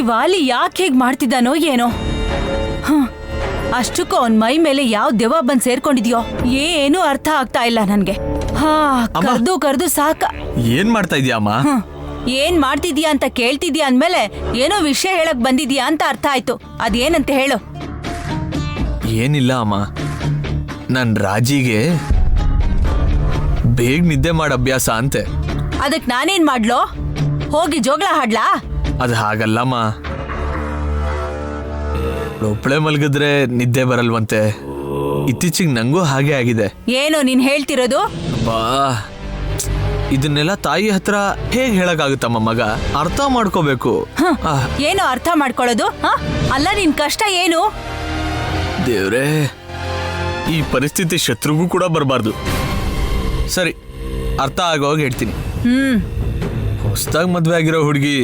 ವಾಲಿ ಯಾಕೆ ಹೇಗ್ ಮಾಡ್ತಿದ್ದಾನೋ ಏನೋ. ಅಷ್ಟಕ್ಕೂ ಅವನ್ ಮೈ ಮೇಲೆ ಯಾವ ದೆವ್ವ ಬಂದ್ ಸೇರ್ಕೊಂಡಿದ್ಯೋ ಏನು ಅರ್ಥ ಆಗ್ತಾ ಇಲ್ಲ ನನ್ಗೆ. ಕರ್ದು ಸಾಕ. ಏನ್ ಮಾಡ್ತಾ ಇದೀಯ ಅಮ್ಮ? ಏನ್ ಮಾಡ್ತಿದ್ಯಾ ಅಂತ ಕೇಳ್ತಿದ್ಯಾ ಅಂದ್ಮೇಲೆ ಏನೋ ವಿಷಯ ಹೇಳಕ್ ಬಂದಿದ್ಯಾ ಅಂತ ಅರ್ಥ ಆಯ್ತು. ಅದೇನಂತ ಹೇಳು. ಏನಿಲ್ಲ ಅಮ್ಮ, ನನ್ ರಾಜಿಗೆ ಬೇಗ ನಿದ್ದೆ ಮಾಡ ಅಭ್ಯಾಸ ಅಂತೆ. ಅದಕ್ ನಾನೇನ್ ಮಾಡ್ಲೋ? ಹೋಗಿ ಜೋಗ್ಳ ಹಾಡ್ಲಾ? ಅದು ಹಾಗಲ್ಲಮ್ಮ, ಒಬ್ಳೆ ಮಲಗಿದ್ರೆ ನಿದ್ದೆ ಬರಲ್ವಂತೆ. ಇತ್ತೀಚಿಗೆ ನಂಗೂ ಹಾಗೆ ಆಗಿದೆ. ಏನೋ ನೀನ್ ಹೇಳ್ತಿರೋದು? ಬಾ, ಇದನ್ನೆಲ್ಲ ತಾಯಿ ಹತ್ರ ಹೇಗ್ ಹೇಳಕ್ಕಾಗುತ್ತಮ್ಮ ಮಗ? ಅರ್ಥ ಮಾಡ್ಕೋಬೇಕು. ಏನೋ ಅರ್ಥ ಮಾಡ್ಕೊಳ್ಳೋದು? ಅಲ್ಲ ನಿನ್ ಕಷ್ಟ ಏನು? ದೇವ್ರೇ, ಈ ಪರಿಸ್ಥಿತಿ ಶತ್ರುಗೂ ಕೂಡ ಬರಬಾರ್ದು. ಸರಿ, ಅರ್ಥ ಆಗೋವಾಗ ಹೇಳ್ತೀನಿ. ಹೊಸದಾಗಿ ಮದ್ವೆ ಆಗಿರೋ ಹುಡುಗಿ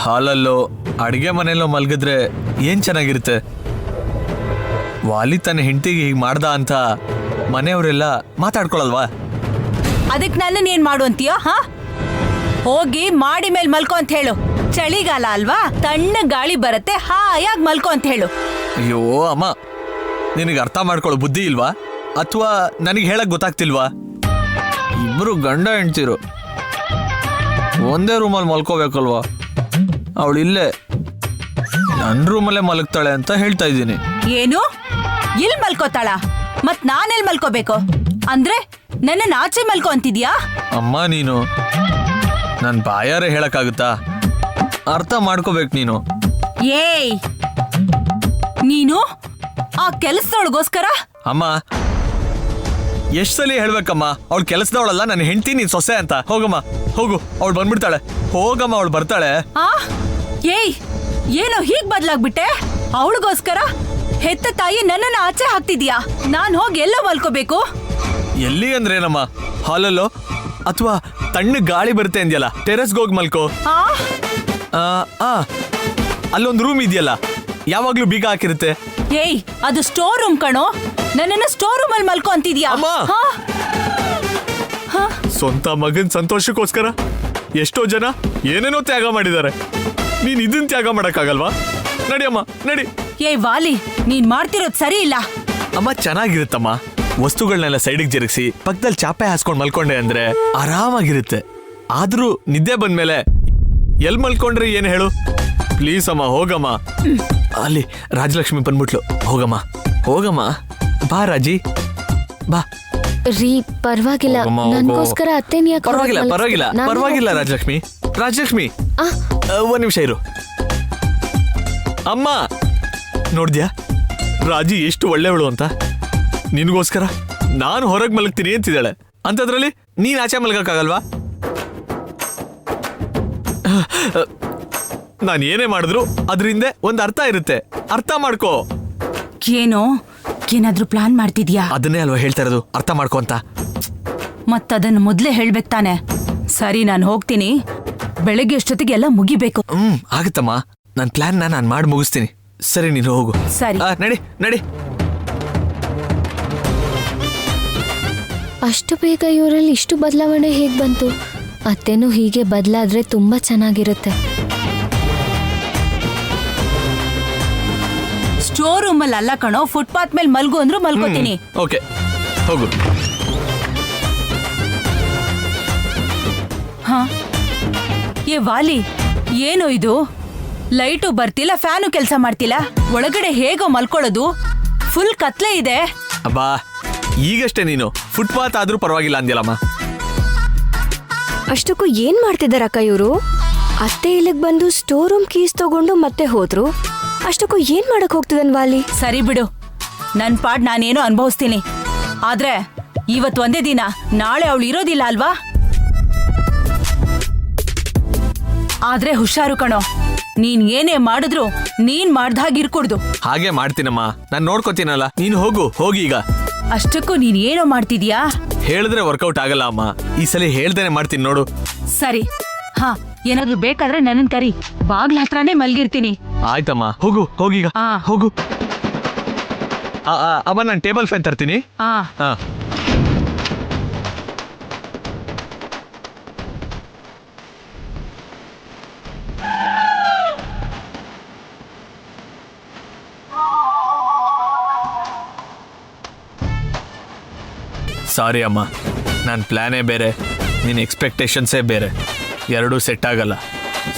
ಹಾಲಲ್ಲೋ ಅಡಿಗೆ ಮನೆಯಲ್ಲೋ ಮಲಗಿದ್ರೆ ಏನ್ ಚೆನ್ನಾಗಿರುತ್ತೆ. ವಾಲಿ ತನ್ನ ಹೆಂಡತಿಗೆ ಹೀಗೆ ಮಾಡ್ದ ಅಂತ ಮನೆಯವರೆಲ್ಲ ಮಾತಾಡ್ಕೊಳಲ್ವಾ? ಅದಕ್ ನನ್ನನ್ ಏನ್ ಮಾಡು ಅಂತೀಯ? ಹೋಗಿ ಮಾಡಿ ಮೇಲ್ ಮಲ್ಕೋ ಅಂತ ಹೇಳು. ಚಳಿಗಾಲ ಅಲ್ವಾ, ತಣ್ಣ ಗಾಳಿ ಬರತ್ತೆ, ಹಾಯಾಗಿ ಮಲ್ಕೋ ಅಂತ ಹೇಳು. ಅಯ್ಯೋ ಅಮ್ಮ, ನಿನಗೆ ಅರ್ಥ ಮಾಡ್ಕೊಳ್ಳೋ ಬುದ್ಧಿ ಇಲ್ವಾ? ಅಥವಾ ನನಗೆ ಹೇಳಕ್ ಗೊತ್ತಾಗ್ತಿಲ್ವಾ? ಇಬ್ರು ಗಂಡ ಹೆಂಡ್ತಿರು ಒಂದೇ ರೂಮಲ್ಲಿ ಮಲ್ಕೋಬೇಕಲ್ವಾ? ಅವಳು ಇಲ್ಲೇ ನನ್ನ ರೂಮಲ್ಲೇ ಮಲಗ್ತಾಳೆ ಅಂತ ಹೇಳ್ತಾ ಇದ್ದೀನಿ. ಏನು? ಇಲ್ಲಿ ಮಲ್ಕೋತಾಳ? ಮತ್ ನಾನೆಲ್ ಮಲ್ಕೋಬೇಕು? ಅಂದ್ರೆ ನನ್ನ ಆಚೆ ಮಲ್ಕೋ ಅಂತಿದ್ಯಾ? ಅಮ್ಮ, ನೀನು ನನ್ ಬಾಯಾರೆ ಹೇಳಕ್ಕಾಗುತ್ತಾ? ಅರ್ಥ ಮಾಡ್ಕೋಬೇಕು ನೀನು. ಏಯ್, ನೀನು ಆ ಕೆಲಸದೊಳಗೋಸ್ಕರ? ಅಮ್ಮ, ಎಷ್ಟ್ ಸಲ ಹೇಳ್ಬೇಕಮ್ಮ, ಅವಳು ಕೆಲಸದವಳಲ್ಲ, ನನ್ನ ಹೆಂಡತಿ, ನೀನ್ ಸೊಸೆ ಅಂತ. ಹೋಗಮ್ಮ, ಹೋಗು, ಅವಳು ಬಂದ್ಬಿಡ್ತಾಳೆ. ಹೋಗಮ್ಮ, ಅವಳು ಬರ್ತಾಳೆ. ಏಯ್, ಏನೋ ಹೀಗ್ ಬದ್ಲಾಗ್ಬಿಟ್ಟೆ? ಅವಳಿಗೋಸ್ಕರ ಹೆತ್ತ ತಾಯಿ ನನ್ನನ್ನ ಆಚೆ ಹಾಕ್ತಿದ್ಯಾ? ನಾನ್ ಹೋಗಿ ಎಲ್ಲೋ ಮಲ್ಕೋಬೇಕು? ಎಲ್ಲಿ ಅಂದ್ರೇನಮ್ಮ? ಹಾಲಲ್ಲೋ ಅಥವಾ ತಣ್ಣ ಗಾಳಿ ಬರುತ್ತೆ ಅಂದ್ಯಲ್ಲ, ಟೆರೆಸ್ಗೆ ಹೋಗಿ ಮಲ್ಕೋ. ಅಲ್ಲೊಂದು ರೂಮ್ ಇದೆಯಲ್ಲ, ಯಾವಾಗ್ಲೂ ಬೀಗ ಹಾಕಿರುತ್ತೆ. ಏಯ್, ಅದು ಸ್ಟೋರ್ ರೂಮ್ ಕಣೋ. ನನ್ನನ್ನ ಸ್ಟೋರ್ ರೂಮ್ ಅಲ್ಲಿ ಮಲ್ಕೋ ಅಂತಿದ್ಯಾ? ಸ್ವಂತ ಮಗನ್ ಸಂತೋಷಕ್ಕೋಸ್ಕರ ಎಷ್ಟೋ ಜನ ಏನೇನೋ ತ್ಯಾಗ ಮಾಡಿದ್ದಾರೆ. ನೀನ್ ಇದನ್ ತ್ಯಾಗ ಮಾಡಕ್ಕಾಗಲ್ವಾ? ನಡಿಯಮ್ಮ, ನಡಿ. ಏಯ್ ವಾಲಿ, ನೀನ್ ಮಾಡ್ತಿರೋದ್ ಸರಿ ಇಲ್ಲ. ಅಮ್ಮ, ಚೆನ್ನಾಗಿರುತ್ತಮ್ಮ. ವಸ್ತುಗಳನ್ನೆಲ್ಲ ಸೈಡಿಗೆ ಜರುಗಿಸಿ ಪಕ್ಕದಲ್ಲಿ ಚಾಪೆ ಹಾಸ್ಕೊಂಡ್ ಮಲ್ಕೊಂಡೆ ಅಂದ್ರೆ ಆರಾಮಾಗಿರುತ್ತೆ. ಆದ್ರೂ ನಿದ್ದೆ ಬಂದ್ಮೇಲೆ ಎಲ್ ಮಲ್ಕೊಂಡ್ರೆ ಏನ್ ಹೇಳು? ಪ್ಲೀಸ್ ಅಮ್ಮ, ಹೋಗಮ್ಮ. ಅಲ್ಲಿ ರಾಜಲಕ್ಷ್ಮಿ ಬಂದ್ಬಿಟ್ಲು. ಹೋಗಮ್ಮ, ಹೋಗಮ್ಮ, ಬಾ ರಾಜಿ, ಬಾ. ರೀ, ಪರವಾಗಿಲ್ಲ, ನನಗೋಸ್ಕರ ಅತ್ತೆ ಪರವಾಗಿಲ್ಲ, ಪರವಾಗಿಲ್ಲ, ಪರವಾಗಿಲ್ಲ. ರಾಜಲಕ್ಷ್ಮಿ, ರಾಜಲಕ್ಷ್ಮಿ, ಒಂದ್ ನಿಮಿಷ ಇರು. ಅಮ್ಮ, ನೋಡ್ದ್ಯಾ ರಾಜಿ ಎಷ್ಟು ಒಳ್ಳೆಯವಳು ಅಂತ? ನಿನ್ಗೋಸ್ಕರ ನಾನು ಹೊರಗೆ ಮಲಗ್ತೀನಿ ಅಂತಿದ್ದಾಳೆ. ಅಂತದ್ರಲ್ಲಿ ನೀನ್ ಆಚೆ ಮಲಗಕ್ಕಾಗಲ್ವಾ? ನಾನು ಏನೇ ಮಾಡಿದ್ರು ಅದರಿಂದ ಒಂದು ಅರ್ಥ ಇರುತ್ತೆ. ಅರ್ಥ ಮಾಡ್ಕೋ. ಏನೋ ಏನಾದ್ರೂ ಪ್ಲಾನ್ ಮಾಡ್ತಿದ್ಯಾ? ಅದನ್ನೇ ಅಲ್ವಾ ಹೇಳ್ತಾ ಇರೋದು, ಅರ್ಥ ಮಾಡ್ಕೋ ಅಂತ. ಮತ್ತದನ್ನು ಮೊದ್ಲೇ ಹೇಳ್ಬೇಕು ತಾನೆ. ಸರಿ, ನಾನು ಹೋಗ್ತೀನಿ. ಬೆಳಗ್ಗೆ ಅಷ್ಟೊತ್ತಿಗೆ ಎಲ್ಲ ಮುಗಿಬೇಕು. ಆಗುತ್ತಮ್ಮ, ನನ್ನ ಪ್ಲಾನ್ ನಾನು ಮಾಡಿ ಮುಗಿಸ್ತೀನಿ. ಸರಿ, ನೀನು ಹೋಗು. ಸರಿ, ನಡಿ ನಡಿ. ಅಷ್ಟು ಬೇಗ ಇವರಲ್ಲಿ ಇಷ್ಟು ಬದಲಾವಣೆ ಹೇಗ್ ಬಂತು? ಅತ್ತೆನೂ ಹೀಗೆ ಬದಲಾದ್ರೆ ತುಂಬಾ ಚೆನ್ನಾಗಿರುತ್ತೆ. ಸ್ಟೋರ್ ರೂಮ್ ಅಲ್ಲಿ ಅಲ್ಲ ಕಣೋ, ಫುಟ್ಪಾತ್ ಮೇಲೆ ಮಲ್ಗು ಅಂದ್ರು ಮಲ್ಕೋತೀನಿ. ಓಕೆ, ಹೋಗು. ಏ ವಾಲಿ, ಏನು ಇದು? ಲೈಟು ಬರ್ತಿಲ್ಲ, ಫ್ಯಾನು ಕೆಲಸ ಮಾಡ್ತಿಲ್ಲ. ಒಳಗಡೆ ಹೇಗೋ ಮಲ್ಕೊಳ್ಳೋದು? ಫುಲ್ ಕತ್ಲೆ ಇದೆ. ಅಬ್ಬಾ, ಈಗಷ್ಟೇ ನೀನು ಫುಟ್ಪಾತ್ ಆದ್ರೂ ಪರವಾಗಿಲ್ಲ ಅಂದ್ಯಲ್ಲಮ್ಮ. ಅಷ್ಟಕ್ಕೂ ಏನ್ ಮಾಡ್ತಿದ್ದಾರಕ್ಕ ಇವರು? ಅತ್ತೆ ಇಲ್ಲಿಗೆ ಬಂದು ಸ್ಟೋರ್ ರೂಮ್ ಕೀಸ್ ತಗೊಂಡು ಮತ್ತೆ ಹೋದ್ರು. ಅಷ್ಟಕ್ಕೂ ಏನ್ ಮಾಡಕ್ ಹೋಗ್ತಿದನ್ ವಾಲಿ? ಸರಿ ಬಿಡು, ನನ್ ಪಾಡ್ ನಾನೇನೋ ಅನುಭವಿಸ್ತೀನಿ. ಆದ್ರೆ ಇವತ್ ಒಂದೇ ದಿನ, ನಾಳೆ ಅವಳು ಇರೋದಿಲ್ಲ ಅಲ್ವಾ? ಆದ್ರೆ ಹುಷಾರು ಕಣೋ, ನೀನ್ ಏನೇ ಮಾಡಿದ್ರು ನೀನ್ ಮಾಡ್ದಾಗಿರ್ಕೂಡ್ದು. ಹಾಗೆ ಮಾಡ್ತೀನಮ್ಮ, ನಾನ್ ನೋಡ್ಕೋತೀನಲ್ಲ. ನೀನು ಹೋಗು, ಹೋಗಿ ಈಗ. ಅಷ್ಟಕ್ಕೂ ನೀನ್ ಏನೋ ಮಾಡ್ತಿದ್ಯಾ? ಹೇಳಿದ್ರೆ ವರ್ಕೌಟ್ ಆಗಲ್ಲ ಅಮ್ಮ. ಈ ಸಲ ಹೇಳ್ದೇನೆ ಮಾಡ್ತೀನಿ ನೋಡು. ಸರಿ, ಏನಾದ್ರು ಬೇಕಾದ್ರೆ ನನ್ನನ್ ಕರಿ, ಬಾಗ್ಲ ಹತ್ರನೇ ಮಲ್ಗಿರ್ತೀನಿ. ಆಯ್ತಮ್ಮ, ಹೋಗು, ಹೋಗೀಗ, ಹೋಗು. ಅಮ್ಮ, ನಾನು ಟೇಬಲ್ ಫ್ಯಾನ್ ತರ್ತೀನಿ. ಸಾರಿ ಅಮ್ಮ, ನನ್ನ ಪ್ಲ್ಯಾನೇ ಬೇರೆ, ನಿನ್ನ ಎಕ್ಸ್ಪೆಕ್ಟೇಷನ್ಸೇ ಬೇರೆ, ಎರಡೂ ಸೆಟ್ ಆಗಲ್ಲ.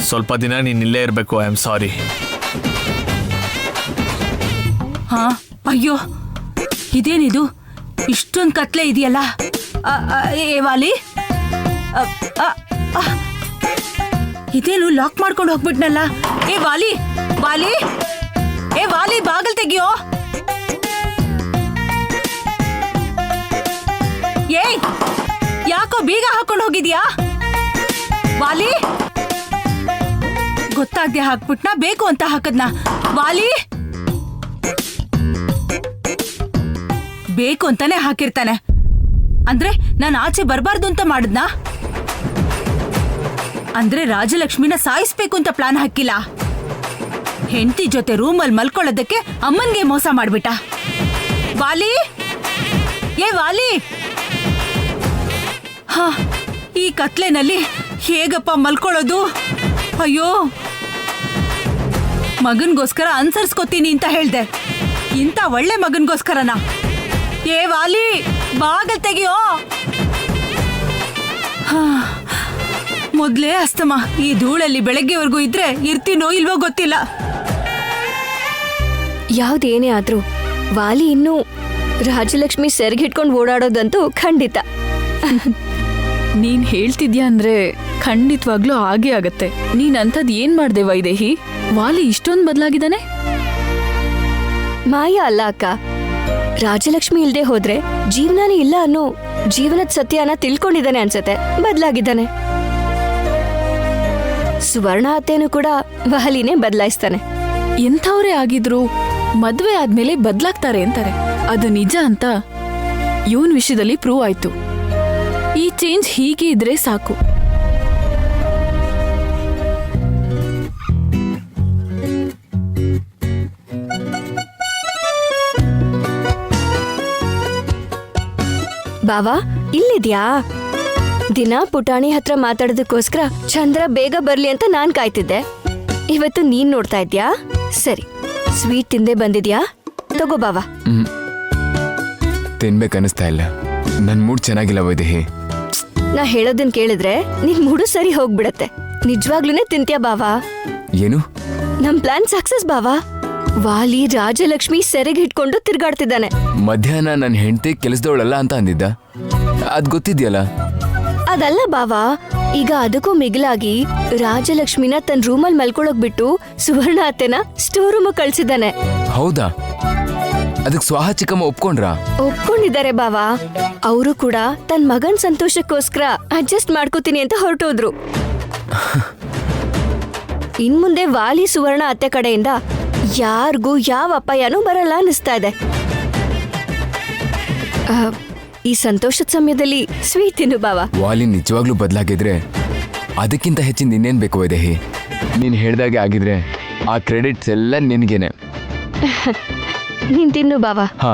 ಸ್ವಲ್ಪ ದಿನ ನೀನು ಇಲ್ಲೇ ಇರಬೇಕು. I am sorry. ಹಾ, ಅಯ್ಯೋ ಇದೇನಿದು, ಇಷ್ಟೊಂದು ಕತ್ಲೆ ಇದೆಯಲ್ಲ. ಏ ವಾಲಿ, ಇದೇನು ಲಾಕ್ ಮಾಡ್ಕೊಂಡು ಹೋಗ್ಬಿಟ್ನಲ್ಲ. ಏ ವಾಲಿ, ವಾಲಿ, ಏ ವಾಲಿ, ಬಾಗಲ್ ತೆಗಿಯೋ. ಏಯ್, ಯಾಕೋ ಬೀಗ ಹಾಕೊಂಡು ಹೋಗಿದ್ಯಾ ವಾಲಿ? ಗೊತ್ತಾಗ್ದೆ ಹಾಕ್ಬಿಟ್ನ, ಬೇಕು ಅಂತ ಹಾಕದ್ನ. ವಾಲಿ, ಬೇಕು ಅಂತಾನೆ ಹಾಕಿರ್ತಾನೆ. ಅಂದ್ರೆ ನಾನು ಆಚೆ ಬರಬಾರ್ದು ಅಂತ ಮಾಡಿದ್ನಾ? ಅಂದ್ರೆ ರಾಜಲಕ್ಷ್ಮಿನ ಸಾಯಿಸ್ಬೇಕು ಅಂತ ಪ್ಲಾನ್ ಹಾಕಿಲ್ಲ. ಹೆಂಡತಿ ಜೊತೆ ರೂಮಲ್ಲಿ ಮಲ್ಕೊಳ್ಳೋದಕ್ಕೆ ಅಮ್ಮನ್ಗೆ ಮೋಸ ಮಾಡ್ಬಿಟ್ಟ. ವಾಲಿ, ಏ ವಾಲಿ, ಹಾ, ಈ ಕತ್ಲೆನಲ್ಲಿ ಹೇಗಪ್ಪ ಮಲ್ಕೊಳ್ಳೋದು? ಅಯ್ಯೋ, ಮಗನ್ಗೋಸ್ಕರ ಅನ್ಸರ್ಸ್ಕೊತೀನಿ ಅಂತ ಹೇಳ್ದೆ, ಇಂಥ ಒಳ್ಳೆ ಮಗನ್ಗೋಸ್ಕರನಾ? ಏ ವಾಲಿ, ಬಾಗಲ್ ತೆಗಿಯೋ. ಮೊದ್ಲೇ ಅಸ್ತಮ, ಈ ಧೂಳಲ್ಲಿ ಬೆಳಗ್ಗೆವರೆಗೂ ಇದ್ರೆ ಇರ್ತೀನೋ ಇಲ್ವೋ ಗೊತ್ತಿಲ್ಲ. ಯಾವ್ದೇನೇ ಆದ್ರೂ ವಾಲಿ ಇನ್ನೂ ರಾಜಲಕ್ಷ್ಮಿ ಸೆರ್ಗಿಟ್ಕೊಂಡು ಓಡಾಡೋದಂತೂ ಖಂಡಿತ. ನೀನ್ ಹೇಳ್ತಿದ್ಯಾ ಅಂದ್ರೆ ಖಂಡಿತವಾಗ್ಲೂ ಆಗೇ ಆಗತ್ತೆ. ನೀನ್ ಅಂಥದ್ ಏನ್ ಮಾಡ್ದೆ ವೈದೇಹಿ? ವಾಲಿ ಇಷ್ಟೊಂದ್ ಬದಲಾಗಿದ್ದಾನೆ? ಮಾಯಾ ಅಲ್ಲ ಅಕ್ಕ, ರಾಜಲಕ್ಷ್ಮಿ ಇಲ್ದೆ ಹೋದ್ರೆ ಜೀವನಾನೇ ಇಲ್ಲ ಅನ್ನೋ ಜೀವನದ ಸತ್ಯನ ತಿಳ್ಕೊಂಡಿದ್ದಾನೆ ಅನ್ಸತ್ತೆ, ಬದಲಾಗಿದ್ದಾನೆ. ಸುವರ್ಣ ಅತ್ತೇನು ಕೂಡ ವಾಲಿನೇ ಬದಲಾಯಿಸ್ತಾನೆ. ಎಂಥವ್ರೇ ಆಗಿದ್ರು ಮದ್ವೆ ಆದ್ಮೇಲೆ ಬದ್ಲಾಗ್ತಾರೆ ಅಂತಾರೆ. ಅದು ನಿಜ ಅಂತ ಇವನ್ ವಿಷಯದಲ್ಲಿ ಪ್ರೂವ್ ಆಯ್ತು. ಈ ಚೇಂಜ್ ಹೀಗೆ ಇದ್ರೆ ಸಾಕು. ಬಾವಾ, ಇಲ್ಲಿದ್ಯಾ? ದಿನ ಪುಟಾಣಿ ಹತ್ರ ಮಾತಾಡೋದಕ್ಕೋಸ್ಕರ ಚಂದ್ರ ಬೇಗ ಬರ್ಲಿ ಅಂತ ನಾನ್ ಕಾಯ್ತಿದ್ದೆ. ಇವತ್ತು ನೀನ್ ನೋಡ್ತಾ ಇದ್ಯಾ? ಸರಿ, ಸ್ವೀಟ್ ತಿಂದೆ ಬಂದಿದ್ಯಾ? ತಗೋ ಬಾವಾ. ತಿನ್ಬೇಕನ್ನಿಸ್ತಾ ಇಲ್ಲ, ನನ್ ಮೂಡ್ ಚೆನ್ನಾಗಿಲ್ಲ ವೈದೇಹಿ. ನಾ ಹೇಳೋದನ್ ಕೇಳಿದ್ರೆ ನಿನ್ ಮೂಡು ಸರಿ ಹೋಗ್ಬಿಡತ್ತೆ. ನಿಜವಾಗ್ಲೂನೇ ತಿಂತ್ಯಾ ಬಾವಾ? ಏನು? ನಮ್ ಪ್ಲಾನ್ ಸಕ್ಸಸ್ ಬಾವಾ. ವಾಲಿ ರಾಜಲಕ್ಷ್ಮಿ ಸೆರೆಗೆ ಇಟ್ಕೊಂಡು ತಿರ್ಗಾಡ್ತಿದ್ದಾನೆ. ಮಧ್ಯಾಹ್ನ ನನ್ನ ಹೆಂಡತಿ ಕೆಲಸದವಳಲ್ಲ ಅಂತ ಅಂದಿದ್ದ, ಅದ್ ಗೊತ್ತಿದ್ಯಲ್ಲ. ಅದಲ್ಲ ಬಾವಾ, ಈಗ ಅದಕ್ಕೂ ಮಿಗಿಲಾಗಿ ರಾಜಲಕ್ಷ್ಮಿನ ತನ್ನ ರೂಮಲ್ಲಿ ಮಲ್ಕೊಳ್ಳೋಕ್ ಬಿಟ್ಟು ಸುವರ್ಣ ಅತ್ತೆನ ಸ್ಟೋರ್ ರೂಮ್ ಕಳ್ಸಿದ್ದಾನೆ. ಹೌದಾ? ಅದಕ್ ಸ್ವಾಹ ಚಿಕ್ಕಮ್ಮ ಒಪ್ಕೊಂಡ್ರಾ? ಒಪ್ಕೊಂಡಿದ್ದಾರೆ ಬಾವಾ. ಅವರು ಕೂಡ ತನ್ನ ಮಗನ್ ಸಂತೋಷಕ್ಕೋಸ್ಕರ ಅಡ್ಜಸ್ಟ್ ಮಾಡ್ಕೋತೀನಿ ಅಂತ ಹೊರಟೋದ್ರು. ಇನ್ಮುಂದೆ ವಾಲಿ ಸುವರ್ಣ ಅತ್ತೆ ಕಡೆಯಿಂದ ಯಾರಿಗೂ ಯಾವ ಅಪಾಯನೂ ಬರಲ್ಲ ಅನಿಸ್ತಾ ಇದೆ. ಈ ಸಂತೋಷದ ಸಮಯದಲ್ಲಿ ಸ್ವೀಟ್ ತಿನ್ನು ಬಾವಾ. ವಾಲಿ ನಿಜವಾಗ್ಲೂ ಬದಲಾಗಿದ್ರೆ ಅದಕ್ಕಿಂತ ಹೆಚ್ಚಿನ ಇನ್ನೇನ್ ಬೇಕು ವೈದೇಹಿ? ನೀನ್ ಹೇಳ್ದಾಗೆ ಆಗಿದ್ರೆ ಆ ಕ್ರೆಡಿಟ್ಸ್ ಎಲ್ಲ ನಿನ್ಗೇನೆ. ನೀನ್ ತಿನ್ನು ಬಾವಾ. ಹಾ.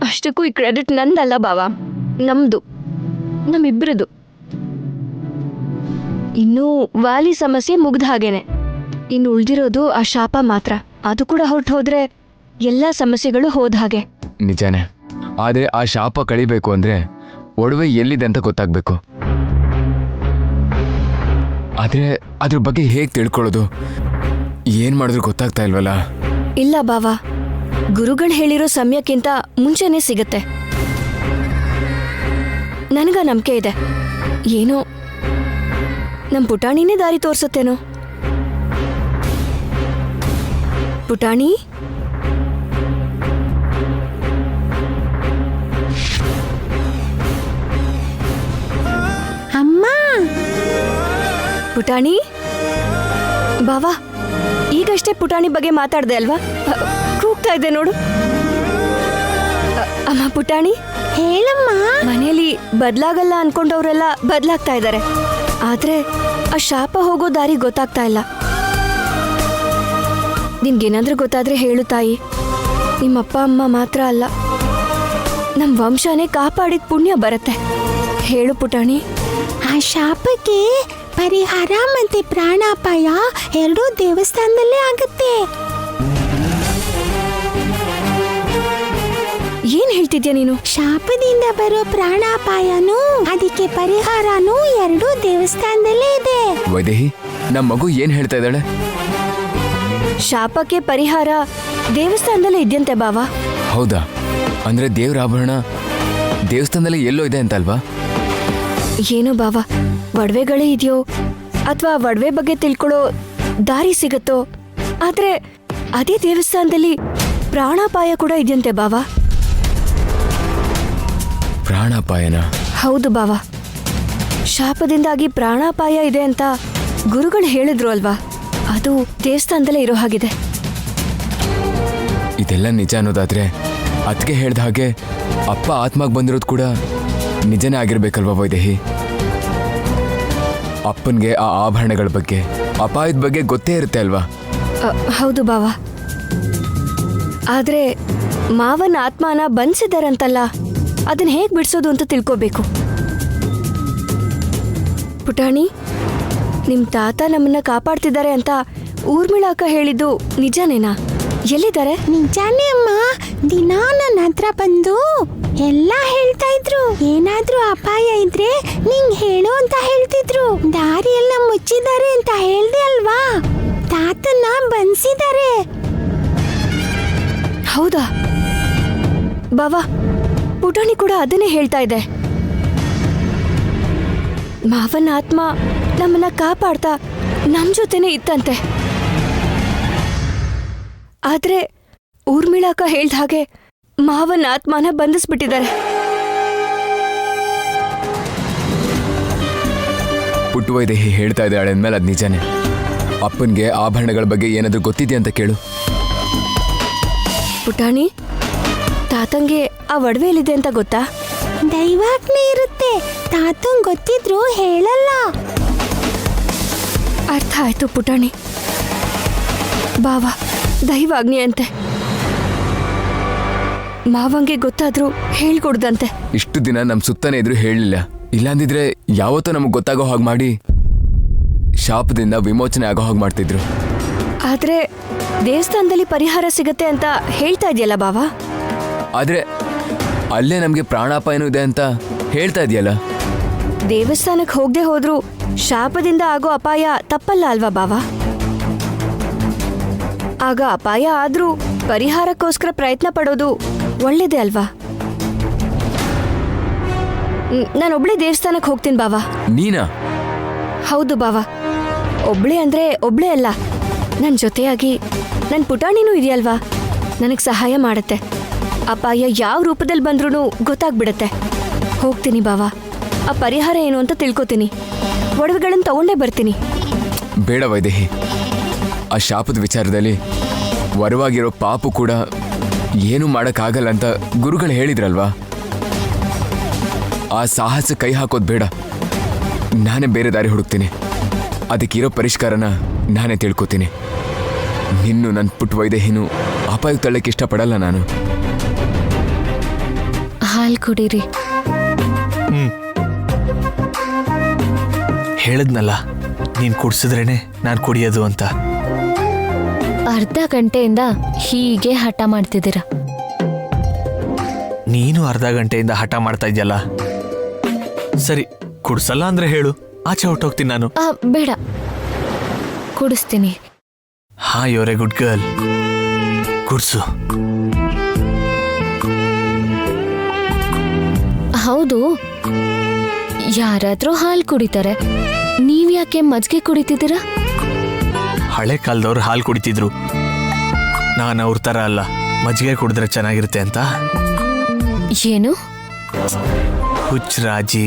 ಅಷ್ಟಕ್ಕೂ ಈ ಕ್ರೆಡಿಟ್ ನಂದಲ್ಲ ಬಾವಾ, ನಮ್ದು, ನಮ್ಮಿಬ್ರದು. ಇನ್ನೂ ವಾಲಿ ಸಮಸ್ಯೆ ಮುಗ್ದ ಹಾಗೇನೆ. ಇನ್ನು ಉಳ್ದಿರೋದು ಆ ಶಾಪ ಮಾತ್ರ. ಅದು ಕೂಡ ಹೊರಟು ಹೋದ್ರೆ ಎಲ್ಲ ಸಮಸ್ಯೆಗಳು ಹೋದ ಹಾಗೆ. ನಿಜಾನೇ. ಆದ್ರೆ ಆ ಶಾಪ ಕಳಿಬೇಕು ಅಂದ್ರೆ ಒಡವೆ ಎಲ್ಲಿದೆ ಅಂತ ಗೊತ್ತಾಗ್ಬೇಕು. ಆದ್ರೆ ಅದ್ರ ಬಗ್ಗೆ ಹೇಗ್ ತಿಳ್ಕೊಳ್ಳೋದು? ಏನ್ ಮಾಡಿದ್ರು ಗೊತ್ತಾಗ್ತಾ ಇಲ್ವಲ್ಲ. ಇಲ್ಲ ಬಾವಾ, ಗುರುಗಳು ಹೇಳಿರೋ ಸಮಯಕ್ಕಿಂತ ಮುಂಚೆನೆ ಸಿಗತ್ತೆ. ನನಗ ನಂಬಿಕೆ ಇದೆ, ಏನೋ ನಮ್ ಪುಟಾಣಿನೇ ದಾರಿ ತೋರ್ಸತ್ತೇನೋ. ಪುಟಾಣಿ, ಅಮ್ಮ. ಪುಟಾಣಿ, ಬಾವಾ, ಈಗಷ್ಟೇ ಪುಟಾಣಿ ಬಗ್ಗೆ ಮಾತಾಡ್ದೆ ಅಲ್ವಾ? ಕೂಗ್ತಾ ಇದೆ ನೋಡು. ಅಮ್ಮ ಪುಟಾಣಿ, ಹೇಳಮ್ಮ. ಮನೇಲಿ ಬದ್ಲಾಗಲ್ಲ ಅನ್ಕೊಂಡವ್ರೆಲ್ಲ ಬದ್ಲಾಗ್ತಾ ಇದ್ದಾರೆ, ಆದ್ರೆ ಆ ಶಾಪ ಹೋಗೋ ದಾರಿ ಗೊತ್ತಾಗ್ತಾ ಇಲ್ಲ. ನಿನ್ಗೇನಾದ್ರೂ ಗೊತ್ತಾದ್ರೆ ಹೇಳು ತಾಯಿ. ನಿಮ್ಮಪ್ಪ ಅಮ್ಮ ಮಾತ್ರ ಅಲ್ಲ, ನಮ್ ವಂಶನೇ ಕಾಪಾಡಿದ ಪುಣ್ಯ ಬರತ್ತೆ. ಹೇಳು ಪುಟಾಣಿ. ಆ ಶಾಪಕ್ಕೆ ಪರಿಹಾರ ಮತ್ತೆ ಪ್ರಾಣಾಪಾಯ ಎರಡೂ ದೇವಸ್ಥಾನದಲ್ಲೇ ಆಗುತ್ತೆ. ಏನ್ ಹೇಳ್ತಿದ್ಯಾ ನೀನು? ಶಾಪದಿಂದ ಬರೋ ಪ್ರಾಣಾಪಾಯನೂ ಅದಕ್ಕೆ ಪರಿಹಾರನೂ ಎರಡೂ ದೇವಸ್ಥಾನದಲ್ಲೇ ಇದೆ. ವೈದೇಹಿ, ನಮ್ಮ ಮಗು ಏನ್ ಹೇಳ್ತಾ ಇದ್ದಾಳೆ? ಶಾಪಕ್ಕೆ ಪರಿಹಾರ ದೇವಸ್ಥಾನದಲ್ಲೇ ಇದೆಯಂತೆ ಬಾವ. ಹೌದಾ? ಅಂದ್ರೆ ದೇವ್ರ ಆಭರಣ ದೇವಸ್ಥಾನದಲ್ಲಿ ಎಲ್ಲೋ ಇದೆ ಅಂತ ಅಲ್ವಾ? ಏನೋ ಬಾವ, ಒಡವೆಗಳೇ ಇದೆಯೋ ಅಥವಾ ಒಡವೆ ಬಗ್ಗೆ ತಿಳ್ಕೊಳ್ಳೋ ದಾರಿ ಸಿಗತ್ತೋ, ಆದ್ರೆ ಅದೇ ದೇವಸ್ಥಾನದಲ್ಲಿ ಪ್ರಾಣಾಪಾಯ ಕೂಡ ಇದೆಯಂತೆ ಬಾವ. ಪ್ರಾಣಾಪಾಯನ? ಹೌದು ಬಾವ, ಶಾಪದಿಂದಾಗಿ ಪ್ರಾಣಾಪಾಯ ಇದೆ ಅಂತ ಗುರುಗಳು ಹೇಳಿದ್ರು ಅಲ್ವಾ, ಅದು ದೇವಸ್ಥಾನದಲ್ಲೇ ಇರೋ ಹಾಗಿದೆ. ಇದೆಲ್ಲ ನಿಜ ಅನ್ನೋದಾದ್ರೆ ಅದಕ್ಕೆ ಹೇಳ್ದ ಹಾಗೆ ಅಪ್ಪ ಆತ್ಮಾಗ್ ಬಂದಿರೋದು ಕೂಡ ನಿಜನೇ ಆಗಿರ್ಬೇಕಲ್ವಾ ವೈದೇಹಿ? ಅಪ್ಪನ್ಗೆ ಆ ಆಭರಣಗಳ ಬಗ್ಗೆ, ಅಪಾಯದ ಬಗ್ಗೆ ಗೊತ್ತೇ ಇರುತ್ತೆ ಅಲ್ವಾ? ಹೌದು ಬಾವ, ಆದ್ರೆ ಮಾವನ ಆತ್ಮನ ಬಂಧಿಸಿದಾರಂತಲ್ಲ, ಅದನ್ನ ಹೇಗ್ ಬಿಡಿಸೋದು ಅಂತ ತಿಳ್ಕೋಬೇಕು. ಪುಟಾಣಿ, ನಿಮ್ ತಾತ ನಮ್ಮನ್ನ ಕಾಪಾಡ್ತಿದ್ದಾರೆ ಅಂತ ಊರ್ಮಿಳಾಕ ಹೇಳಿದ್ದು ನಿಜನೇನಾ? ಎಲ್ಲಿದ್ದಾರೆ? ನಿಜಾನೇ ಅಮ್ಮ, ದಿನಾ ನನ್ನ ಹತ್ರ ಬಂದು ಎಲ್ಲ ಹೇಳ್ತಾ ಇದ್ರು. ಏನಾದ್ರೂ ಅಪಾಯ ಇದ್ರೆ ನಿಂಗ್ ಹೇಳು ಅಂತ ಹೇಳ್ತಿದ್ರು. ದಾರಿ ಎಲ್ಲ ಮುಚ್ಚಿದ್ದಾರೆ ಅಂತ ಹೇಳ್ದೆ ಅಲ್ವಾ, ತಾತನ್ನ ಬಂಧಿಸಿದ್ದಾರೆ. ಹೌದಾ ಬಾವಾ? ಪುಟಾಣಿ ಕೂಡ ಅದನ್ನೇ ಹೇಳ್ತಾ ಇದೆ. ಮಾವನ ಆತ್ಮ ನಮ್ಮನ್ನ ಕಾಪಾಡ್ತಾ ನಮ್ ಜೊತೆನೆ ಇತ್ತಂತೆ. ಆದ್ರೆ ಊರ್ಮಿಳಾಕ ಹೇಳ್ದ ಹಾಗೆ ಮಾವನ ಆತ್ಮನ ಬಂಧಿಸ್ಬಿಟ್ಟಿದ್ದಾರೆ. ಪುಟ್ಟು ವೈದೇಹಿ ಹೇಳ್ತಾ ಇದ್ದಾಳೆ ಅಂದ್ಮೇಲೆ ಅದು ನಿಜಾನೇ. ಅಪ್ಪನ್ಗೆ ಆಭರಣಗಳ ಬಗ್ಗೆ ಏನಾದ್ರೂ ಗೊತ್ತಿದೆ ಅಂತ ಕೇಳು. ಪುಟಾಣಿ, ತಾತಂಗೆ ಆ ಒಡವೆಯಲ್ಲಿದೆ ಅಂತ ಗೊತ್ತಾ? ದೈವಾಜ್ಞೆ ಇರುತ್ತೆ, ತಾತಂಗ್ ಗೊತ್ತಿದ್ರು ಹೇಳಲ್ಲ. ಅರ್ಥ ಆಯ್ತು ಪುಟಾಣಿ. ಬಾವಾ, ದೈವಾಜ್ಞೆ ಅಂತೆ. ಮಾವಂಗೆ ಗೊತ್ತಾದ್ರೂ ಹೇಳ್ಕೊಡ್ದಂತೆ. ಇಷ್ಟು ದಿನ ನಮ್ ಸುತ್ತನೇ ಇದ್ರು ಹೇಳಲಿಲ್ಲ. ಇಲ್ಲಾಂದಿದ್ರೆ ಯಾವತ್ತೂ ನಮಗ್ ಗೊತ್ತಾಗೋ ಹಾಗೆ ಮಾಡಿ ಶಾಪದಿಂದ ವಿಮೋಚನೆ ಆಗೋ ಹಾಗೆ ಮಾಡ್ತಿದ್ರು. ಆದ್ರೆ ದೇವಸ್ಥಾನದಲ್ಲಿ ಪರಿಹಾರ ಸಿಗತ್ತೆ ಅಂತ ಹೇಳ್ತಾ ಇದೆಯಲ್ಲ ಬಾವಾ? ಆದ್ರೆ ಅಲ್ಲೇ ನಮ್ಗೆ ಪ್ರಾಣಾಪಾಯನೂ ಇದೆ ಅಂತ ಹೇಳ್ತಾ ಇದೆಯಲ್ಲ. ದೇವಸ್ಥಾನಕ್ಕೆ ಹೋಗದೆ ಹೋದ್ರೂ ಶಾಪದಿಂದ ಆಗೋ ಅಪಾಯ ತಪ್ಪಲ್ಲ ಅಲ್ವಾ ಬಾವಾ? ಆಗ ಅಪಾಯ ಆದ್ರೂ ಪರಿಹಾರಕ್ಕೋಸ್ಕರ ಪ್ರಯತ್ನ ಪಡೋದು ಒಳ್ಳೇದೇ ಅಲ್ವಾ? ನಾನೊಬ್ಳೆ ದೇವಸ್ಥಾನಕ್ಕೆ ಹೋಗ್ತೀನಿ ಬಾವಾ. ನೀನಾ? ಹೌದು ಬಾವಾ, ಒಬ್ಳೆ ಅಂದ್ರೆ ಒಬ್ಳೆ ಅಲ್ಲ, ನನ್ನ ಜೊತೆಯಾಗಿ ನನ್ನ ಪುಟಾಣಿನೂ ಇದೆಯಲ್ವಾ, ನನಗೆ ಸಹಾಯ ಮಾಡುತ್ತೆ. ಅಪಾಯ ಯಾವ ರೂಪದಲ್ಲಿ ಬಂದ್ರೂ ಗೊತ್ತಾಗ್ಬಿಡತ್ತೆ. ಹೋಗ್ತೀನಿ ಬಾವಾ, ಆ ಪರಿಹಾರ ಏನು ಅಂತ ತಿಳ್ಕೊತೀನಿ, ಒಡವೆಗಳನ್ನು ತಗೊಂಡೇ ಬರ್ತೀನಿ. ಬೇಡ ವೈದೇಹಿ, ಆ ಶಾಪದ ವಿಚಾರದಲ್ಲಿ ವರವಾಗಿರೋ ಪಾಪು ಕೂಡ ಏನೂ ಮಾಡೋಕ್ಕಾಗಲ್ಲ ಅಂತ ಗುರುಗಳು ಹೇಳಿದ್ರಲ್ವಾ. ಆ ಸಾಹಸ ಕೈ ಹಾಕೋದು ಬೇಡ. ನಾನೇ ಬೇರೆ ದಾರಿ ಹುಡುಕ್ತೀನಿ. ಅದಕ್ಕಿರೋ ಪರಿಷ್ಕಾರನ ನಾನೇ ತಿಳ್ಕೊತೀನಿ. ನಿನ್ನು ನನ್ನ ಪುಟ್ಟ ವೈದೇಹಿನೂ ಅಪಾಯಕ್ಕೆ ತಳ್ಳಕ್ಕೆ ಇಷ್ಟಪಡಲ್ಲ ನಾನು. ಹಾಲು ಕುಡೀರಿ. ಹೇಳದ್ನಲ್ಲ, ನೀನ್ ಕುಡ್ಸಿದ್ರೇನೆ ನಾನು ಕುಡಿಯೋದು ಅಂತ. ಅರ್ಧ ಗಂಟೆಯಿಂದ ಹೀಗೆ ಹಠ ಮಾಡ್ತಿದ್ದೀರ. ನೀನು ಅರ್ಧ ಗಂಟೆಯಿಂದ ಹಠ ಮಾಡ್ತಾ ಇದ್ಯಲ್ಲ. ಸರಿ, ಕುಡ್ಸಲ್ಲ ಅಂದ್ರೆ ಹೇಳು, ಆಚೆ ಹೊಟ್ಟೋಗ್ತೀನಿ ನಾನು. ಬೇಡ, ಕುಡಿಸ್ತೀನಿ. ಹಾ, ಯುವರ್ ಎ ಗುಡ್ ಗರ್ಲ್. ಕುಡ್ಸು. ಹೌದು, ಯಾರಾದ್ರೂ ಹಾಲು ಕುಡಿತಾರೆ, ನೀವ್ಯಾಕೆ ಮಜ್ಜಿಗೆ ಕುಡಿತಿದ್ದೀರಾ? ಹಳೆ ಕಾಲದವ್ರು ಹಾಲು ಕುಡಿತಿದ್ರು, ನಾನು ಅವ್ರ ಥರ ಅಲ್ಲ. ಮಜ್ಜಿಗೆ ಕುಡಿದ್ರೆ ಚೆನ್ನಾಗಿರುತ್ತೆ ಅಂತ. ಏನು ಹುಚ್ಚ ರಾಜಿ,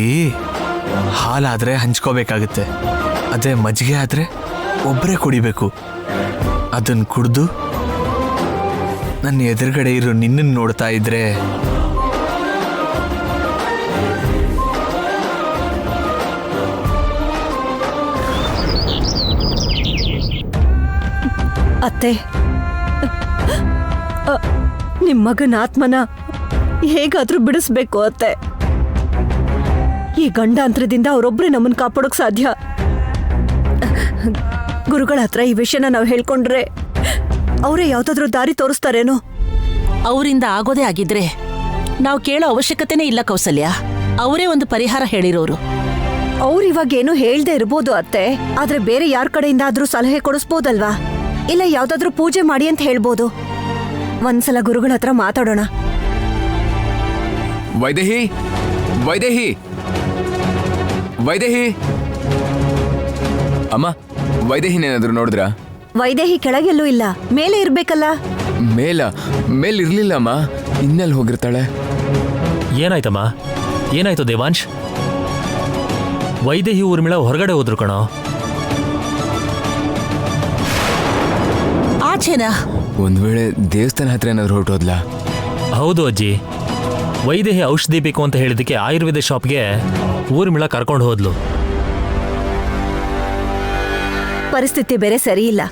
ಹಾಲಾದ್ರೆ ಹಂಚ್ಕೋಬೇಕಾಗುತ್ತೆ, ಅದೇ ಮಜ್ಜಿಗೆ ಆದ್ರೆ ಒಬ್ಬರೇ ಕುಡಿಬೇಕು. ಅದನ್ನ ಕುಡ್ದು ನನ್ನ ಎದುರುಗಡೆ ಇರೋ ನಿನ್ನನ್ನು ನೋಡ್ತಾ ಇದ್ರೆ ಅತ್ತೆ, ನಿಮ್ಮ ಮಗನ ಆತ್ಮನ ಹೇಗಾದ್ರೂ ಬಿಡಿಸ್ಬೇಕು ಅತ್ತೆ. ಈ ಗಂಡಾಂತರದಿಂದ ಅವರೊಬ್ರೆ ನಮ್ಮನ್ನ ಕಾಪಾಡೋಕ್ ಸಾಧ್ಯ. ಗುರುಗಳ ಹತ್ರ ಈ ವಿಷಯನ ನಾವು ಹೇಳ್ಕೊಂಡ್ರೆ ಅವರೇ ಯಾವ್ದಾದ್ರು ದಾರಿ ತೋರಿಸ್ತಾರೇನೋ. ಅವರಿಂದ ಆಗೋದೇ ಆಗಿದ್ರೆ ನಾವು ಕೇಳೋ ಅವಶ್ಯಕತೆನೇ ಇಲ್ಲ ಕೌಸಲ್ಯ. ಅವರೇ ಒಂದು ಪರಿಹಾರ ಹೇಳಿರೋರು. ಅವ್ರು ಇವಾಗೇನು ಹೇಳ್ದೆ ಇರ್ಬೋದು ಅತ್ತೆ, ಆದ್ರೆ ಬೇರೆ ಯಾರ ಕಡೆಯಿಂದ ಆದ್ರೂ ಸಲಹೆ ಕೊಡಿಸ್ಬೋದಲ್ವಾ? ಇಲ್ಲ ಯಾವ್ದಾದ್ರೂ ಪೂಜೆ ಮಾಡಿ ಅಂತ ಹೇಳ್ಬೋದು. ಒಂದ್ಸಲ ಗುರುಗಳ ಹತ್ರ ಮಾತಾಡೋಣ. ವೈದೇಹಿ, ವೈದೇಹಿ, ವೈದೇಹಿ. ಅಮ್ಮ, ವೈದೇಹಿನೇನಾದ್ರೂ ನೋಡಿದ್ರಾ? ವೈದೇಹಿ ಕೆಳಗೆಲ್ಲೂ ಇಲ್ಲ, ಮೇಲೆ ಇರ್ಬೇಕಲ್ಲ. ಮೇಲಿರ್ಲಿಲ್ಲ ಅಮ್ಮ. ಇನ್ನೆಲ್ಲಿ ಹೋಗಿರ್ತಾಳೆ? ಏನಾಯ್ತಮ್ಮ? ಏನಾಯ್ತು ದೇವಾಂಶ್? ವೈದೇಹಿ ಊರ್ಮಿಳ ಹೊರಗಡೆ ಹೋದ್ರು ಕಣೋ. ಆಚೆನಾ? ಒಂದ್ ವೇಳೆ ದೇವಸ್ಥಾನ ಹತ್ರ ಏನಾದ್ರು ಹೊರಟೋದ್ಲಾ? ಹೌದು ಅಜ್ಜಿ, ವೈದೇಹಿ ಔಷಧಿ ಬೇಕು ಅಂತ ಹೇಳಿದಕ್ಕೆ ಆಯುರ್ವೇದ ಶಾಪ್ಗೆ ಊರ್ಮಿಳ ಕರ್ಕೊಂಡು ಹೋದ್ಲು. ಪರಿಸ್ಥಿತಿ ಬೇರೆ ಸರಿ ಇಲ್ಲ.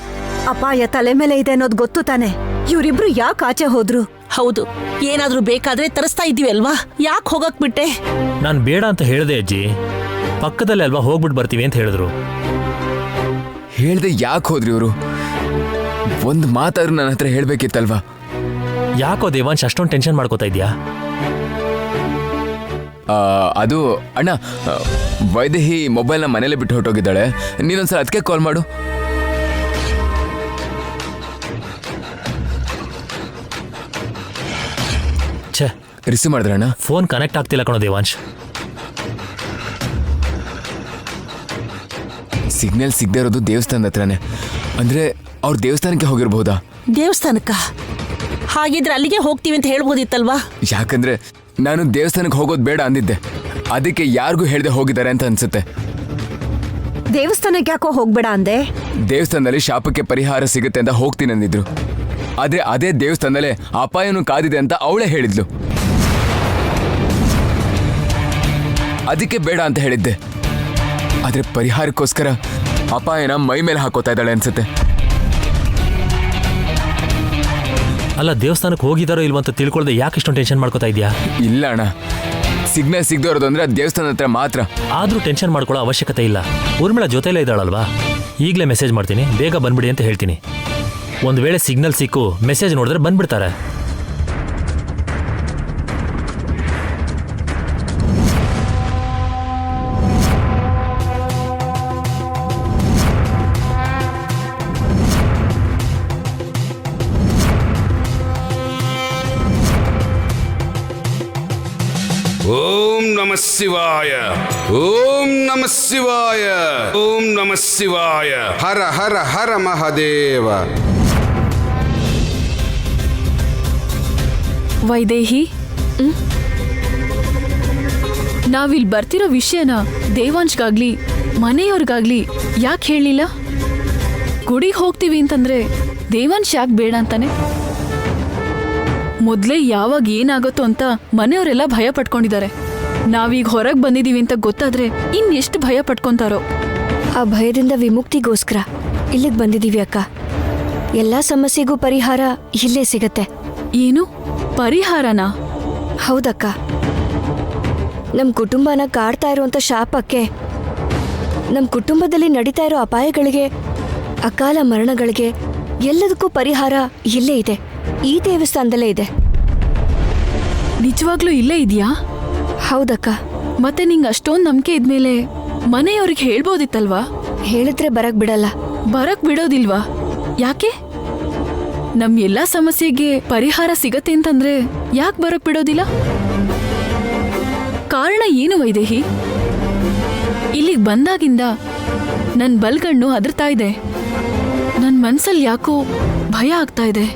ಅಪಾಯ ತಲೆ ಮೇಲೆ ಇದೆ ಅನ್ನೋದು ಗೊತ್ತು ತಾನೆ. ಇವರಿಬ್ರು ಯಾಕೆ ಆಚೆ ಹೋದ್ರು? ಹೌದು, ಏನಾದ್ರೂ ಬೇಕಾದ್ರೆ ತರಿಸ್ತಾ ಇದೀವಿ ಅಲ್ವಾ, ಯಾಕೆ ಹೋಗಕ್ ಬಿಟ್ಟೆ? ನಾನು ಬೇಡ ಅಂತ ಹೇಳಿದೆ ಅಜ್ಜಿ. ಪಕ್ಕದಲ್ಲೇ ಅಲ್ವಾ, ಹೋಗ್ಬಿಟ್ಟು ಬರ್ತೀವಿ ಅಂತ ಹೇಳಿದ್ರು. ಹೇಳ್ದೆ ಯಾಕೆ ಹೋದ್ರಿ ಇವರು? ಒಂದ್ ಮಾತಾದ್ರೂ ನನ್ನ ಹತ್ರ ಹೇಳ್ಬೇಕಿತ್ತಲ್ವಾ? ಯಾಕೋ ದೇವಾಂಶ್ ಅಷ್ಟೊಂದು ಟೆನ್ಷನ್ ಮಾಡ್ಕೋತಾ ಇದ್ಯಾ? ಅದು ಅಣ್ಣ, ವೈದೇಹಿ ಮೊಬೈಲ್ನ ಮನೇಲೆ ಬಿಟ್ಟು ಹೊರಟೋಗಿದ್ದಾಳೆ. ನೀನೊಂದ್ಸಲ ಅದಕ್ಕೆ ಕಾಲ್ ಮಾಡು. ಛೇ, ರಿಸೀವ್ ಮಾಡಿದ್ರಣ್ಣ? ಫೋನ್ ಕನೆಕ್ಟ್ ಆಗ್ತಿಲ್ಲ ಕಣೋ ದೇವಾಂಶ್. ಸಿಗ್ನಲ್ ಸಿಗದೆ ಇರೋದು ದೇವಸ್ಥಾನದ ಹತ್ರನೇ. ಅಂದ್ರೆ ಅವ್ರು ದೇವಸ್ಥಾನಕ್ಕೆ ಹೋಗಿರ್ಬಹುದಾ? ದೇವಸ್ಥಾನಕ್ಕ? ಹಾಗಿದ್ರೆ ಅಲ್ಲಿಗೆ ಹೋಗ್ತೀವಿ ಅಂತ ಹೇಳ್ಬೋದಿತ್ತಲ್ವಾ? ಯಾಕಂದ್ರೆ ನಾನು ದೇವಸ್ಥಾನಕ್ಕೆ ಹೋಗೋದು ಬೇಡ ಅಂದಿದ್ದೆ. ಅದಕ್ಕೆ ಯಾರಿಗೂ ಹೇಳ್ದೆ ಹೋಗಿದ್ದಾರೆ ಅಂತ ಅನ್ಸುತ್ತೆ. ದೇವಸ್ಥಾನಕ್ಕೆ ಯಾಕೋ ಹೋಗ್ಬೇಡ ಅಂದೆ? ದೇವಸ್ಥಾನದಲ್ಲಿ ಶಾಪಕ್ಕೆ ಪರಿಹಾರ ಸಿಗುತ್ತೆ ಅಂತ ಹೋಗ್ತೀನಿ ಅಂದಿದ್ರು. ಆದ್ರೆ ಅದೇ ದೇವಸ್ಥಾನದಲ್ಲೇ ಅಪಾಯನೂ ಕಾದಿದೆ ಅಂತ ಅವಳೇ ಹೇಳಿದ್ಲು. ಅದಕ್ಕೆ ಬೇಡ ಅಂತ ಹೇಳಿದ್ದೆ. ಆದ್ರೆ ಪರಿಹಾರಕ್ಕೋಸ್ಕರ ಅಪಾಯನ ಮೈ ಮೇಲೆ ಹಾಕೋತಾ ಇದ್ದಾಳೆ ಅನ್ಸುತ್ತೆ. ಅಲ್ಲ, ದೇವಸ್ಥಾನಕ್ಕೆ ಹೋಗಿದಾರೋ ಇಲ್ವಂತ ತಿಳ್ಕೊಳ್ದೆ ಯಾಕೆ ಇಷ್ಟೊಂದು ಟೆನ್ಷನ್ ಮಾಡ್ಕೋತಾ ಇದೆಯಾ? ಇಲ್ಲ ಅಣ್ಣ, ಸಿಗ್ನಲ್ ಸಿಗದೆ ಇರೋದು ಅಂದ್ರೆ ದೇವಸ್ಥಾನದ ಹತ್ರ ಮಾತ್ರ. ಆದ್ರೂ ಟೆನ್ಷನ್ ಮಾಡ್ಕೊಳ್ಳೋ ಅವಶ್ಯಕತೆ ಇಲ್ಲ. ಊರ್ಮಿಳ ಜೊತೆಲೇ ಇದ್ದಾಳಲ್ವಾ? ಈಗಲೇ ಮೆಸೇಜ್ ಮಾಡ್ತೀನಿ, ಬೇಗ ಬಂದ್ಬಿಡಿ ಅಂತ ಹೇಳ್ತೀನಿ. ಒಂದು ವೇಳೆ ಸಿಗ್ನಲ್ ಸಿಕ್ಕು ಮೆಸೇಜ್ ನೋಡಿದ್ರೆ ಬಂದ್ಬಿಡ್ತಾರೆ. ಓಂ ನಮಃ ಶಿವಾಯ, ಓಂ ನಮಃ ಶಿವಾಯ, ಓಂ ನಮಃ ಶಿವಾಯ. ಹರ ಹರ ಹರ ಮಹಾದೇವ. ವೈದೇಹಿ, ನಾವಿಲ್ಲಿ ಬರ್ತಿರೋ ವಿಷಯನ ದೇವಾಂಶ್ಗಾಗ್ಲಿ ಮನೆಯವ್ರಿಗಾಗ್ಲಿ ಯಾಕೆ ಹೇಳಲಿಲ್ಲ? ಗುಡಿಗೆ ಹೋಗ್ತೀವಿ ಅಂತಂದ್ರೆ ದೇವಾಂಶ್ ಯಾಕೆ ಬೇಡ ಅಂತಾನೆ? ಮೊದಲೇ ಯಾವಾಗ ಏನಾಗುತ್ತೋ ಅಂತ ಮನೆಯವರೆಲ್ಲ ಭಯ ಪಟ್ಕೊಂಡಿದ್ದಾರೆ. ನಾವೀಗ ಹೊರಗೆ ಬಂದಿದೀವಿ ಅಂತ ಗೊತ್ತಾದ್ರೆ ಇನ್ನೆಷ್ಟು ಭಯ ಪಟ್ಕೊಂತಾರೋ. ಆ ಭಯದಿಂದ ವಿಮುಕ್ತಿಗೋಸ್ಕರ ಇಲ್ಲಿಗೆ ಬಂದಿದೀವಿ ಅಕ್ಕ. ಎಲ್ಲಾ ಸಮಸ್ಯೆಗೂ ಪರಿಹಾರ ಇಲ್ಲೇ ಸಿಗತ್ತೆ. ಏನು ಪರಿಹಾರನಾ? ಹೌದಕ್ಕ. ನಮ್ ಕುಟುಂಬನ ಕಾಡ್ತಾ ಇರುವಂತ ಶಾಪಕ್ಕೆ, ನಮ್ ಕುಟುಂಬದಲ್ಲಿ ನಡೀತಾ ಇರೋ ಅಪಾಯಗಳಿಗೆ, ಅಕಾಲ ಮರಣಗಳಿಗೆ ಎಲ್ಲದಕ್ಕೂ ಪರಿಹಾರ ಇಲ್ಲೇ ಇದೆ. ಈ ದೇವಸ್ಥಾನದಲ್ಲೇ ಇದೆ. ನಿಜವಾಗ್ಲೂ ಇಲ್ಲೇ ಇದೆಯಾ? ಹೌದಕ್ಕ. ಮತ್ತೆ ನಿಂಗೆ ಅಷ್ಟೊಂದು ನಂಬಿಕೆ ಇದ್ಮೇಲೆ ಮನೆಯವ್ರಿಗೆ ಹೇಳ್ಬೋದಿತ್ತಲ್ವಾ? ಹೇಳಿದ್ರೆ ಬರಕ್ ಬಿಡಲ್ಲ. ಬರಕ್ ಬಿಡೋದಿಲ್ವಾ? ಯಾಕೆ? ನಮ್ ಎಲ್ಲಾ ಸಮಸ್ಯೆಗೆ ಪರಿಹಾರ ಸಿಗತ್ತೆ ಅಂತಂದ್ರೆ ಯಾಕೆ ಬರಕ್ ಬಿಡೋದಿಲ್ಲ? ಕಾರಣ ಏನು ವೈದೇಹಿ? ಇಲ್ಲಿಗೆ ಬಂದಾಗಿಂದ ನನ್ ಬಲ್ಗಣ್ಣು ಅದರ್ತಾ ಇದೆ. ನನ್ ಮನ್ಸಲ್ಲಿ ಯಾಕೋ ಭಯ ಆಗ್ತಾ ಇದೆ.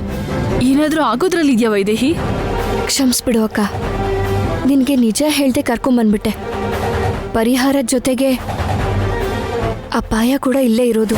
ಏನಾದ್ರೂ ಆಗೋದ್ರಲ್ಲಿದ್ಯಾ ವೈದೇಹಿ? ಕ್ಷಮಿಸ್ಬಿಡು ಅಕ್ಕ, ನಿನ್ಗೆ ನಿಜ ಹೇಳ್ದೆ ಕರ್ಕೊಂಬಂದ್ಬಿಟ್ಟೆ. ಪರಿಹಾರದ ಜೊತೆಗೆ ಅಪಾಯ ಕೂಡ ಇಲ್ಲೇ ಇರೋದು.